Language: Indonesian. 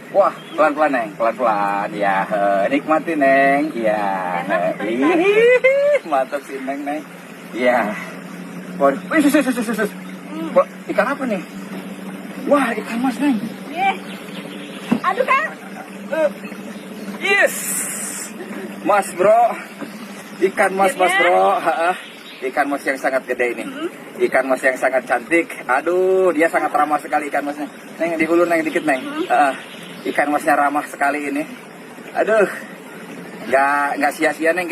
Wah, pelan-pelan Neng, pelan-pelan. Ya, nikmati Neng. Ya, mantap sih Neng, Neng. Ya. Waduh, wih, sus. Ikan apa nih? Wah, ikan mas Neng. Aduh Kang. Yes, mas bro. Ikan mas bro. Ikan mas yang sangat gede ini. Ikan mas yang sangat cantik. Aduh, dia sangat ramah sekali ikan masnya. Neng, diulur Neng dikit Neng. Ikan masnya ramah sekali ini. Aduh, nggak sia-sia Neng.